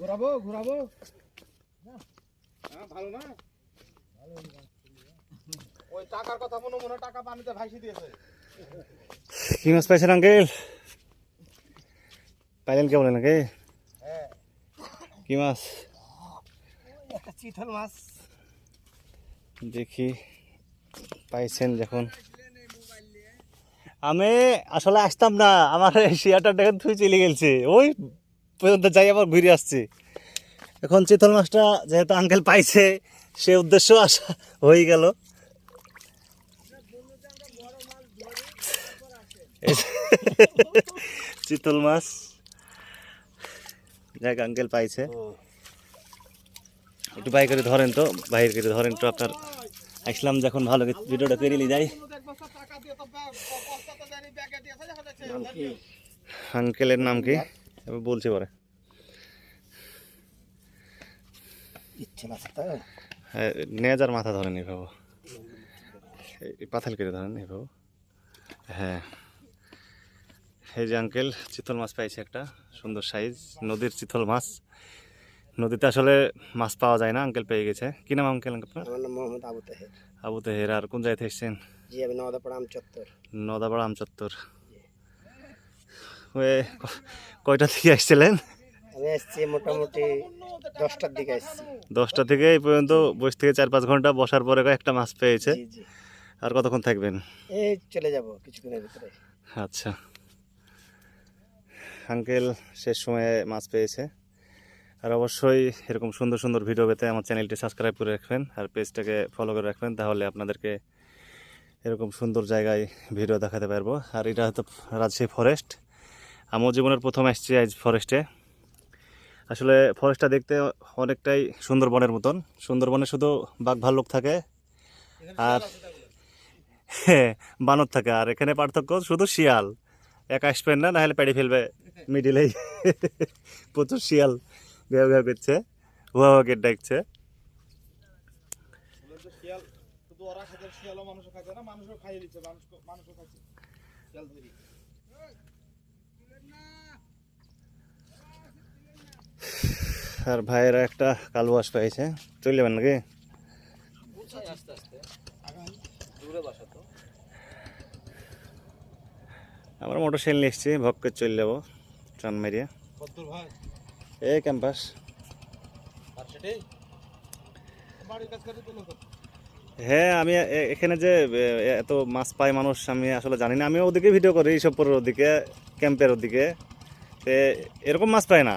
ঘোরাবো ঘোরাবো ভালো না ওই টাকার কথা মনে মনে টাকা পানিতে ভাসি দিয়েছে। কি মাছ পাইছেন আঙ্কেল? পাইলেন কে বলেন নাকি? হ্যাঁ কি মাছ? একটা চিতল মাছ। দেখি পাইছেন যখন। আমি আসলে আসতাম না, আমার শিয়াটা দেখেন তুই চলে গেছে ওই পর্যন্ত যাই, আবার ঘুরে আসছি। এখন চিতল মাছটা যেহেতু আঙ্কেল পাইছে সে উদ্দেশ্য আসা হয়ে গেল। চিতল মাছ যাক আঙ্কেল পাইছে। একটু বাই করে ধরেন তো, বাইরে করে ধরেন তো। আপনার আসলাম যখন ভালো ভিডিওটা করে নিয়ে যাই। আঙ্কেলের নাম কি বলছি পরে। নেজার মাথা ধরেন এভাবে, পাথাল করে ধরেন এভাবে। হ্যাঁ এই যে আঙ্কেল চিতল মাছ পাইছে, একটা সুন্দর সাইজ নদীর চিতল মাছ। নদীতে আসলে মাছ পাওয়া যায় না, আঙ্কেল পেয়ে গেছে। কি নাম আঙ্কেল আপনার? আমার নাম মোহাম্মদ আবু তাহের। আবু তাহের। আর কোন জায়গা থেকে এসেছেন? জি আমি নওদাপাড়া আমচত্বর। নদাপাড়া আমচত্বর। কয়টা থেকে আসছিলেন? আমি আসছি মোটামুটি 10টার দিকে আসছি। 10টা থেকে এই পর্যন্ত বসে থেকে 4-5 ঘন্টা বসার পরে একটা মাছ পেয়েছে। জি জি। আর কতক্ষণ থাকবেন? এই চলে যাব কিছুক্ষণের ভিতরে। আচ্ছা আঙ্কেল শেষ সময়ে মাছ পেয়েছে। আর অবশ্যই এরকম সুন্দর সুন্দর ভিডিও পেতে আমার চ্যানেলটি সাবস্ক্রাইব করে রাখবেন আর পেজটাকে ফলো করে রাখবেন, তাহলে আপনাদেরকে এরকম সুন্দর জায়গায় ভিডিও দেখাতে পারবো। আর এটা হয়তো রাজশাহী ফরেস্ট। আমার জীবনের প্রথম আসছি আজ ফরেস্টে। আসলে ফরেস্টটা দেখতে অনেকটাই সুন্দরবনের মতন। সুন্দরবনে শুধু বাঘ ভাল্লুক থাকে আর বানর থাকে, আর এখানে পার্থক্য শুধু শিয়াল। একা আসবেন না, নাহলে পেড়ে ফেলবে মিডিলেই। প্রচুর শিয়াল ঘেউ ঘেউ করছে, হুয়া হুয়া কে ডাকছে। আর ভাইয়েরা একটা কালুয়াস পাইছে, চলে যাবেন নাকি? আমরা মোটর সাইকেল নিয়ে এসেছি, ভক্কে চলে যাবো টান মেরিয়ে। এই ক্যাম্পাস। হ্যাঁ আমি এখানে যে এত মাছ পায় মানুষ আমি আসলে জানি না। আমি ওদিকে ভিডিও করি ইসবপুরের ওদিকে, ক্যাম্পের ওদিকে, এরকম মাছ পায় না।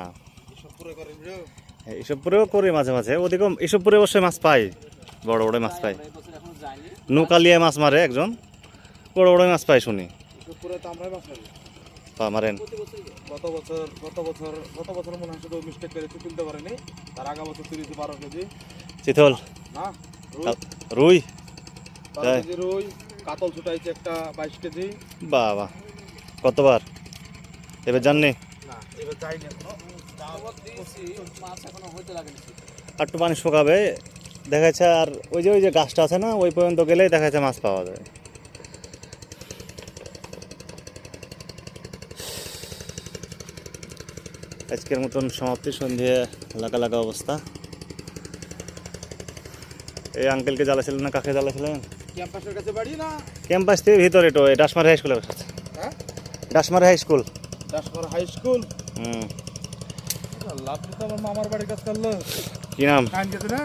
ইসবপুরেও করি মাঝে মাঝে, ওদিকে ইসবপুরে অবশ্যই মাছ পাই, বড় বড় মাছ পাই। নৌকালিয়া মাছ মারে একজন, বড় বড় মাছ পাই শুনি। মারেন গত বছর মনে হয় শুধু মিস্টেক করে তুলতে পারেনি, তার আগা বছর তুলেছি 12 কেজি চিতল না রুই, 12 কেজি রুই। কাতল ছুটাইছে একটা 22 কেজি। বাবা কতবার এবার জাননি? না এবার যাইনি এখনো। আর একটু পানি শুকাবে দেখা যাচ্ছে। আর ওই যে গাছটা আছে না, ওই পর্যন্ত গেলেই দেখা যাচ্ছে মাছ পাওয়া যায়। আজকের মতন সমাপ্তি, সন্ধ্যে লাগা লাগা অবস্থা। এই আঙ্কেলকে জ্বালাছিলেন না, কাকে জ্বালাছিলেন? ক্যাম্পাসের কাছে বাড়ি না ক্যাম্পাস থেকে ভিতরে তো ডাসমারি হাই স্কুলের কাছে। হ্যাঁ Dasmari high school. Dasmar high school. হুম। আল্লাহ, আপনি তো আমার মামার বাড়ির কাছে করলো। কি নাম? কান গেছে না।